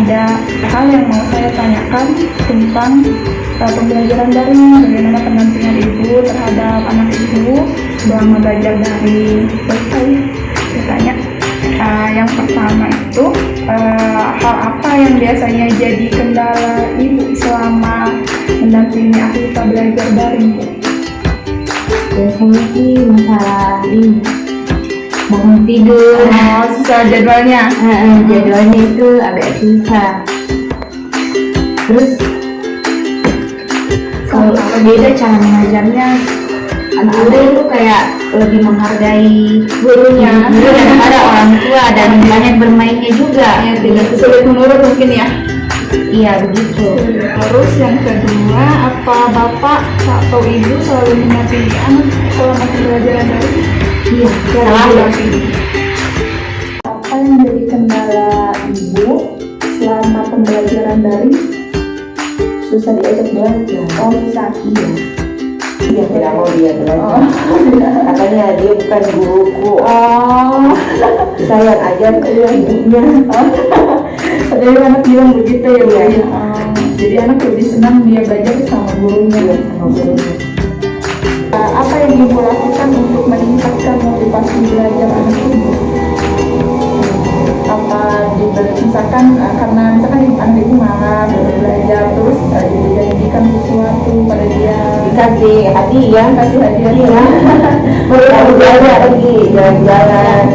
ada hal yang mau saya tanyakan tentang pembelajaran daring, bagaimana pendampingan ibu terhadap anak ibu selama belajar daring. Terus saya tanya, yang pertama itu hal apa yang biasanya jadi kendala ibu selama mendampingi Afifah belajar daring, Bu? Biasanya sih masalah ini bangun tidur. Susah jadwalnya. Jadwalnya itu agak susah. Terus kalau beda cara mengajarnya, guru itu kayak lebih menghargai gurunya daripada orang tua, dan banyak bermainnya juga. Sulit menurut mungkin ya. Iya begitu. Terus yang kedua, apa bapak atau ibu selalu mendampingi anak selama pembelajaran daring? Iya, Selalu. Apa yang jadi kendala ibu selama pembelajaran daring? susah diajak belajar. Susah. Iya, tidak mau dia belajar. Katanya dia bukan guruku. Saya yang ajar ke ibunya. Jadi anak bilang begitu ya, Bu. Jadi anak lebih senang dia belajar sama gurunya. Apa yang ibu lakukan untuk meningkatkan motivasi belajar anak ibu? Apa misalkan karena misalkan anak ibu marah belajar, terus dijanjikan sesuatu pada dia, Dikasih hadiah, kasih hadiah, iya. Baru belajar lagi jalan-jalan.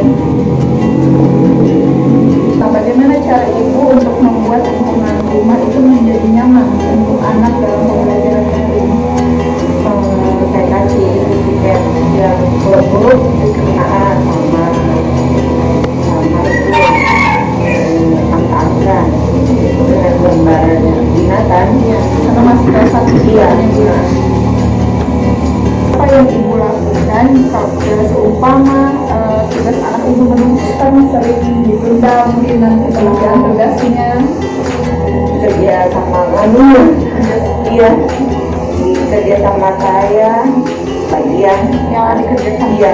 Nah, bagaimana cara ibu untuk membuat lingkungan rumah itu menjadi nyaman untuk anak dalam pembelajaran daring? Saya kasih tiket yang buruk dikenaan sama angka-angka itu dengan gambaran binatang Karena masih kelas 1 iya. Apa yang ibu lakukan kalau seumpama tugas anak ibu menunjukkan sering ditunda, mungkin nanti pengerjaan tugasnya Kerja sama kamu iya, kerja sama saya bagian yang dikerjakan? iya.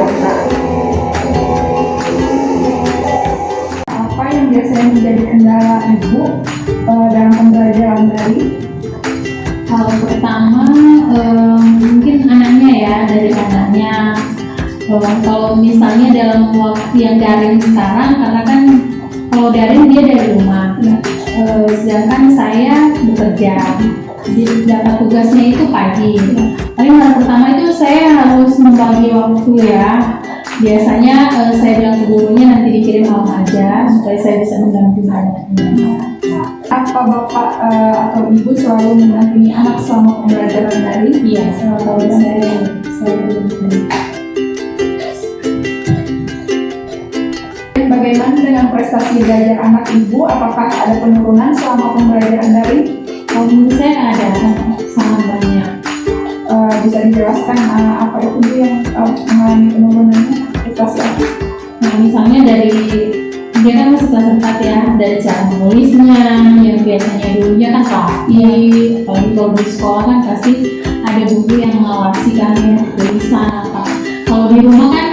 Apa yang biasanya menjadi kendala ibu dalam pembelajaran daring? Hal pertama mungkin anaknya ya, dari anaknya. Kalau misalnya dalam waktu yang daring sekarang, karena kan kalau daring dia dari rumah, sedangkan saya bekerja, dapat tugasnya itu pagi. Tapi hal pertama itu saya harus membagi waktu ya. Biasanya saya bilang ke gurunya nanti dikirim malam aja supaya saya bisa mendampingi anaknya. Apa bapak atau ibu selalu mendampingi anak selama pembelajaran daring? Iya, kalau saya berbeda. Bagaimana dengan prestasi belajar anak ibu? Apakah ada penurunan selama pembelajaran daring? Menurut saya ada, sangat banyak. Bisa dijelaskan apa itu Bu yang mengalami penurunannya? Prestasi apa? Nah, misalnya dari dia kan masih kelas 4 ya, dari cara menulisnya yang biasanya dulunya kan rapi, apalagi kalau di sekolah kan pasti ada buku yang mengawasi kan ya, tulisan apa. Kalau di rumah kan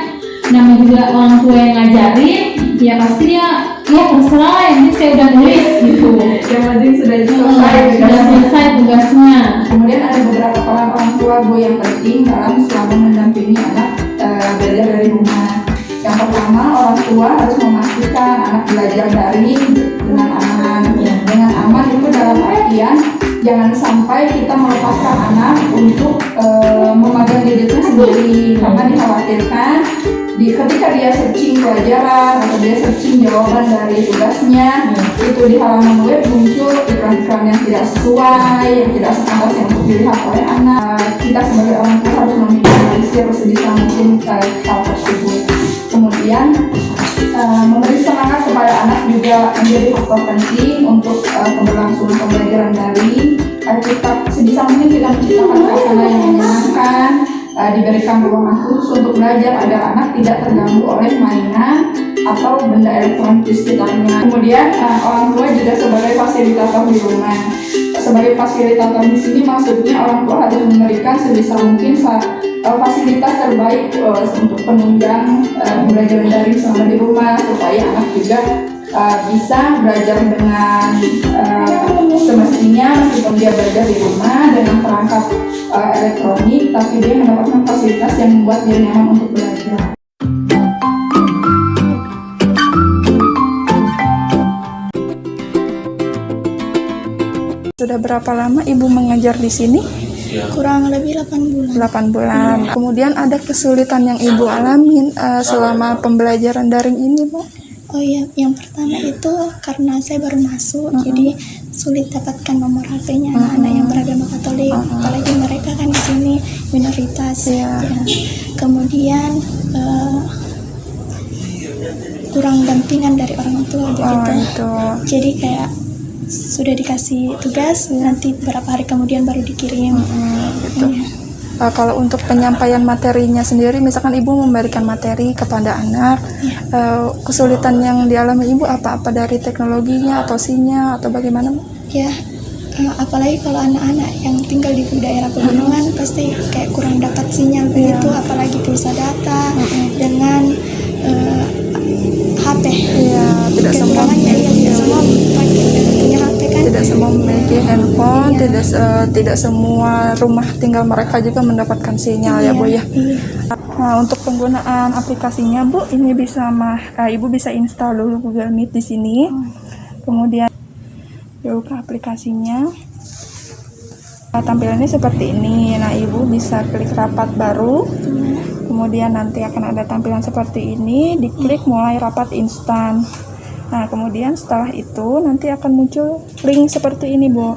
namanya juga orang tua yang ngajarin, ya pasti dia ya terserah yang ini saya udah nulis gitu. Yang penting sudah selesai. Sudah selesai tugasnya. Kemudian ada beberapa peran orang tua Bu yang penting dalam selama mendampingi anak belajar dari rumah. Yang pertama, orang tua harus memastikan anak belajar daring dengan aman. Dengan aman itu dalam artian jangan sampai kita melepaskan anak untuk memegang gadgetnya sendiri, karena dikhawatirkan ketika dia searching pelajaran atau dia searching jawaban dari tugasnya, itu di halaman web muncul iklan-iklan yang tidak sesuai, yang tidak sepantasnya untuk dilihat oleh anak. Kita sebagai orang tua harus meminimalisir sebisa mungkin hal tersebut. Kemudian memberi semangat kepada anak juga menjadi faktor penting untuk keberlangsungan pembelajaran daring. Kita sebisa mungkin kita menciptakan suasana yang menyenangkan, diberikan ruangan khusus untuk belajar agar anak tidak terganggu oleh mainan atau benda elektronik di sekitarnya. Kemudian orang tua juga sebagai fasilitator di rumah. Sebagai fasilitator di sini maksudnya orang tua harus memberikan sebisa mungkin fasilitas terbaik untuk penunjang pembelajaran daring selama di rumah, supaya anak juga bisa belajar dengan semestinya meskipun dia belajar di rumah dengan perangkat elektronik, tapi dia mendapatkan fasilitas yang membuat dia nyaman untuk belajar. Sudah berapa lama Ibu mengajar di sini? Kurang lebih 8 bulan. 8 bulan. Kemudian ada kesulitan yang Ibu alamin selama pembelajaran daring ini, Bu? Oh iya, yang pertama itu karena saya baru masuk, jadi sulit dapatkan nomor HP-nya anak-anak yang beragama Katolik, apalagi mereka kan di sini minoritas. Iya. Ya. Kemudian kurang dampingan dari orang tua begitu. Itu. Jadi kayak sudah dikasih tugas, nanti beberapa hari kemudian baru dikirim. Gitu. Kalau untuk penyampaian materinya sendiri, misalkan Ibu memberikan materi kepada anak, kesulitan yang dialami Ibu apa dari teknologinya atau sinyal atau bagaimana? Ya, apalagi kalau anak-anak yang tinggal di daerah pegunungan pasti kayak kurang dapat sinyal begitu, apalagi pulsa data dengan HP. Iya, tidak semua punya HP kan. tidak semua memiliki handphone, tidak semua rumah tinggal mereka juga mendapatkan sinyal ya Bu ya. Iya. Nah, untuk penggunaan aplikasinya Bu, ini bisa Ibu bisa install dulu Google Meet di sini. Kemudian buka aplikasinya. Tampilannya seperti ini. Nah, Ibu bisa klik rapat baru. Kemudian nanti akan ada tampilan seperti ini, diklik mulai rapat instan. Nah, kemudian setelah itu nanti akan muncul link seperti ini, Bu.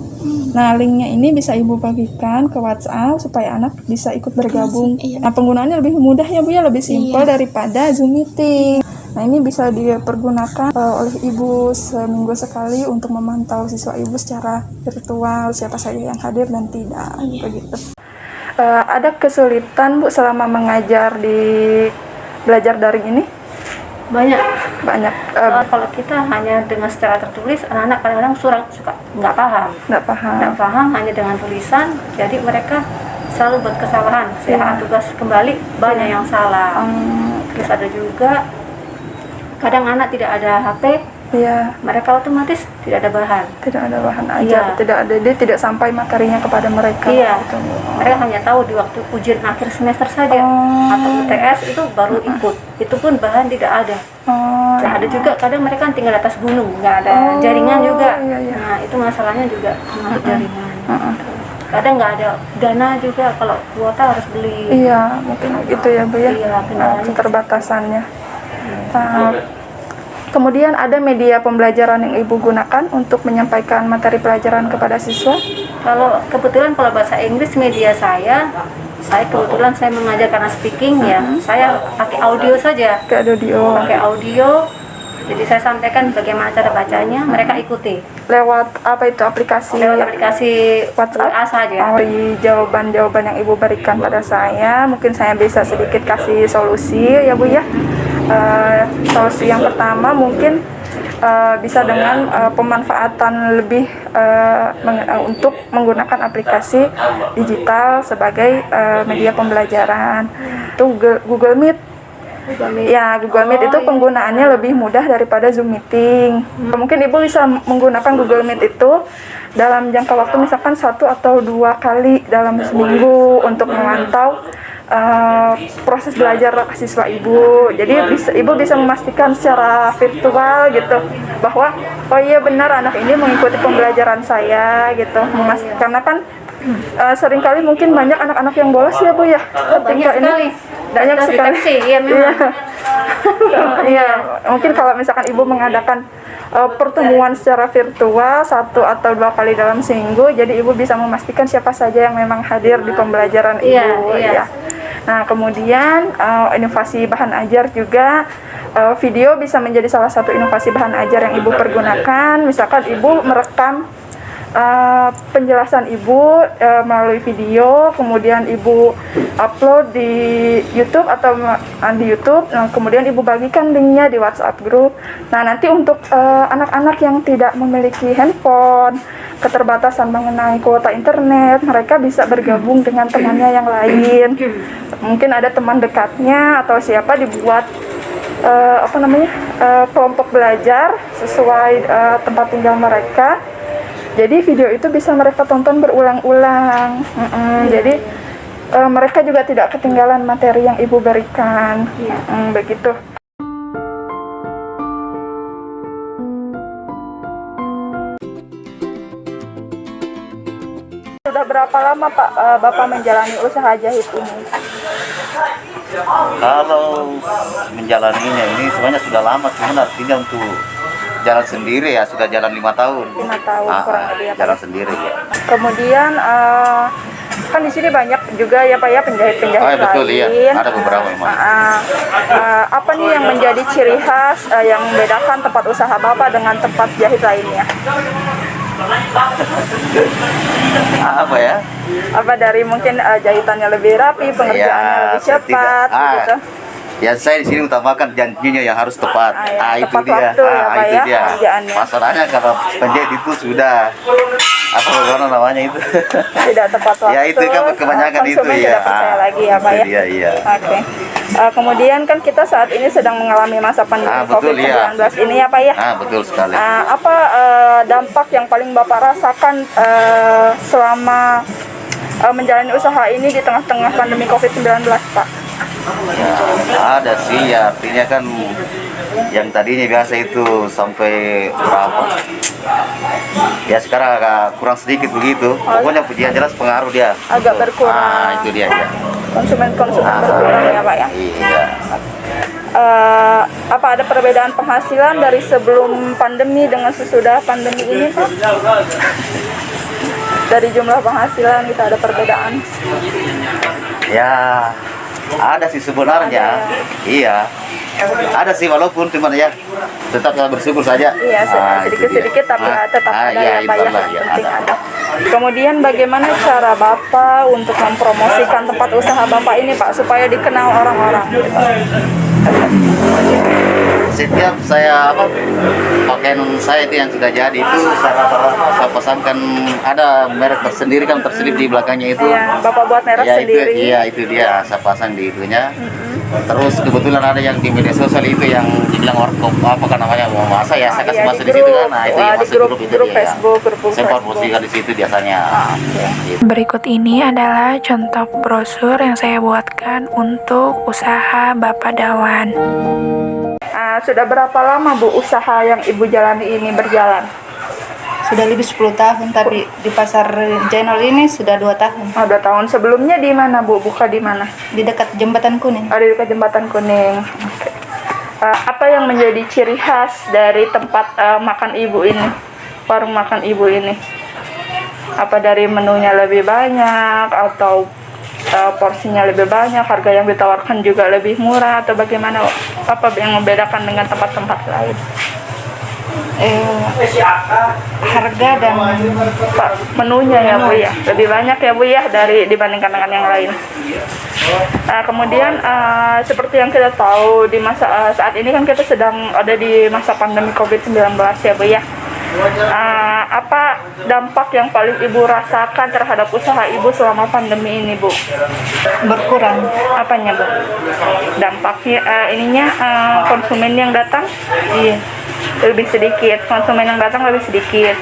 Nah, linknya ini bisa Ibu bagikan ke WhatsApp supaya anak bisa ikut bergabung. Iya. Nah, penggunaannya lebih mudah ya, Bu ya, lebih simpel daripada Zoom meeting. Nah, ini bisa dipergunakan oleh Ibu seminggu sekali untuk memantau siswa Ibu secara virtual, siapa saja yang hadir dan tidak, begitu. Ada kesulitan Bu selama mengajar di belajar daring ini? Banyak. Kalau kita hanya dengan secara tertulis, anak-anak kadang-kadang suka nggak paham. Nggak paham hanya dengan tulisan, jadi mereka selalu buat kesalahan. Saat tugas kembali banyak yang salah. Terus ada juga kadang anak tidak ada HP, mereka otomatis tidak ada bahan. Tidak ada bahan ajar, dia tidak sampai materinya kepada mereka. Gitu. Mereka hanya tahu di waktu ujian akhir semester saja atau UTS itu baru ikut. Itu pun bahan tidak ada. Nah, ada juga kadang mereka tinggal di atas gunung, nggak ada jaringan juga. Nah, itu masalahnya juga termasuk jaringan. Kadang nggak ada dana juga, kalau kuota harus beli. Iya, mungkin gitu ya Bu ya. Keterbatasannya. Kemudian ada media pembelajaran yang Ibu gunakan untuk menyampaikan materi pelajaran kepada siswa? Kalau bahasa Inggris media saya kebetulan saya mengajar karena speaking ya, saya pakai audio saja. Pakai audio. Jadi saya sampaikan bagaimana cara bacanya, mereka ikuti. Lewat apa itu aplikasi? Lewat aplikasi WhatsApp saja. Dari jawaban-jawaban yang Ibu berikan pada saya, mungkin saya bisa sedikit kasih solusi ya Bu ya. Solusi yang pertama mungkin bisa dengan pemanfaatan lebih untuk menggunakan aplikasi digital sebagai media pembelajaran. Itu Google Meet. Ya, Google Meet itu penggunaannya lebih mudah daripada Zoom meeting. Mungkin Ibu bisa menggunakan Google Meet itu dalam jangka waktu misalkan 1 atau 2 kali dalam seminggu untuk memantau proses belajar siswa Ibu. Jadi Ibu bisa memastikan secara virtual gitu bahwa oh iya benar anak ini mengikuti pembelajaran saya gitu. Karena kan seringkali mungkin banyak anak-anak yang bolos ya Bu ya. Banyak sekali. Iya memang. Iya, mungkin kalau misalkan Ibu mengadakan pertemuan secara virtual 1 atau 2 kali dalam seminggu, jadi Ibu bisa memastikan siapa saja yang memang hadir di pembelajaran Ibu. Ya. Nah, kemudian inovasi bahan ajar juga, video bisa menjadi salah satu inovasi bahan ajar yang Ibu pergunakan. Misalkan Ibu merekam penjelasan Ibu melalui video, kemudian Ibu upload di YouTube atau di YouTube, nah, kemudian Ibu bagikan linknya di WhatsApp group. Nah, nanti untuk anak-anak yang tidak memiliki handphone, keterbatasan mengenai kuota internet, mereka bisa bergabung dengan temannya yang lain. Mungkin ada teman dekatnya atau siapa, dibuat kelompok belajar sesuai tempat tinggal mereka. Jadi video itu bisa mereka tonton berulang-ulang. Jadi mereka juga tidak ketinggalan materi yang ibu berikan. Begitu. Sudah berapa lama Pak Bapak menjalani usaha jahit ini? Kalau menjalaninya ini sebenarnya sudah lama, cuman artinya untuk jalan sendiri ya sudah jalan 5 tahun. 5 tahun kurang lebih ya Pak. Jalan sendiri ya. Kemudian kan di sini banyak juga ya Pak ya penjahit-penjahit Oh, ya, betul, lain. iya. Ada beberapa memang. Apa nih yang menjadi ciri khas yang membedakan tempat usaha Bapak dengan tempat jahit lainnya? Apa ya? Apa dari mungkin jahitannya lebih rapi, pengerjaannya lebih cepat, gitu. Ya saya di sini utamakan janjinya yang harus tepat. Itu tepat dia. waktu ya, Pak, Itu ya, dia. pengerjaannya. Masalahnya kalau penjahit itu sudah bagaimana namanya itu? Tidak tepat waktu. Ya itu kan kebanyakan itu konsumen ya. tidak percaya lagi ya Pak ya. Itu dia, iya. Oke. Kemudian kan kita saat ini sedang mengalami masa pandemi Betul, COVID-19 iya. ini ya Pak ya. Betul sekali. Apa dampak yang paling Bapak rasakan selama menjalani usaha ini di tengah-tengah pandemi COVID-19 Pak? Ya, ada sih ya, artinya kan yang tadinya biasa itu sampai berapa ya sekarang agak kurang sedikit begitu. Pokoknya yang jelas pengaruh dia agak berkurang. Itu dia ya. Konsumen berkurang ya Pak ya. Iya. Apa ada perbedaan penghasilan dari sebelum pandemi dengan sesudah pandemi ini Pak? Dari jumlah penghasilan kita ada perbedaan? Ya ada sih sebenarnya. Iya. Ada sih walaupun cuman ya tetap bersyukur saja. Iya, sedikit-sedikit tapi tetap ada iya, ya Pak ya. ya, Penting ada. Kemudian bagaimana cara Bapak untuk mempromosikan tempat usaha Bapak ini Pak supaya dikenal orang-orang? Setiap saya pakaian saya itu yang sudah jadi itu saya pasangkan ada merek tersendiri kan terselip di belakangnya itu. Iya, Bapak buat merek ya, sendiri. Itu dia saya pasang di itunya. Terus kebetulan ada yang di media sosial itu yang dibilang warkop apa kan namanya mau masa ya saya kasih masuk di situ kan. Nah itu yang masuk grup itu dia. Facebook, saya promosikan di situ biasanya. Gitu. Berikut ini adalah contoh brosur yang saya buatkan untuk usaha Bapak Dawan. Sudah berapa lama Bu usaha yang Ibu jalani ini berjalan? Sudah lebih 10 tahun, tapi di pasar Jainal ini sudah 2 tahun. 2 tahun. Sebelumnya di mana Bu? Buka di mana? Di dekat Jembatan Kuning. Di dekat Jembatan Kuning. Oke. Apa yang menjadi ciri khas dari tempat makan Ibu ini? Warung makan Ibu ini? Apa dari menunya lebih banyak atau porsinya lebih banyak, harga yang ditawarkan juga lebih murah atau bagaimana? Apa yang membedakan dengan tempat-tempat lain? Harga dan menunya ya Bu ya, lebih banyak ya Bu ya dibandingkan dengan yang lain. Kemudian seperti yang kita tahu di masa saat ini kan kita sedang ada di masa pandemi COVID-19 ya Bu ya. Apa dampak yang paling Ibu rasakan terhadap usaha Ibu selama pandemi ini Bu? berkurang. Apanya Bu? Dampaknya konsumen yang datang? Iya. Lebih sedikit, konsumen yang datang lebih sedikit.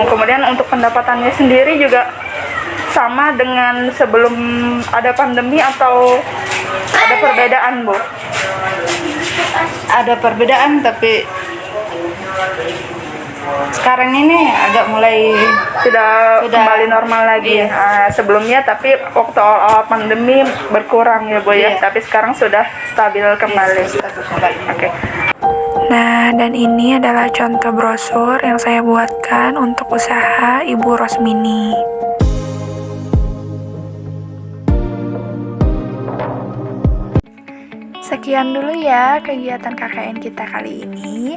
Kemudian untuk pendapatannya sendiri juga sama dengan sebelum ada pandemi atau ada perbedaan Bu? Ada perbedaan, tapi sekarang ini agak mulai sudah kembali normal lagi. Iya. Sebelumnya tapi waktu awal pandemi berkurang ya Bu ya, Iya. tapi sekarang sudah stabil kembali. Oke. Nah, dan ini adalah contoh brosur yang saya buatkan untuk usaha Ibu Rosmini. Sekian dulu ya kegiatan KKN kita kali ini.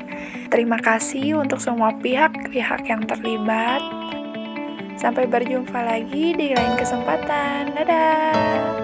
Terima kasih untuk semua pihak-pihak yang terlibat. Sampai berjumpa lagi di lain kesempatan. Dadah!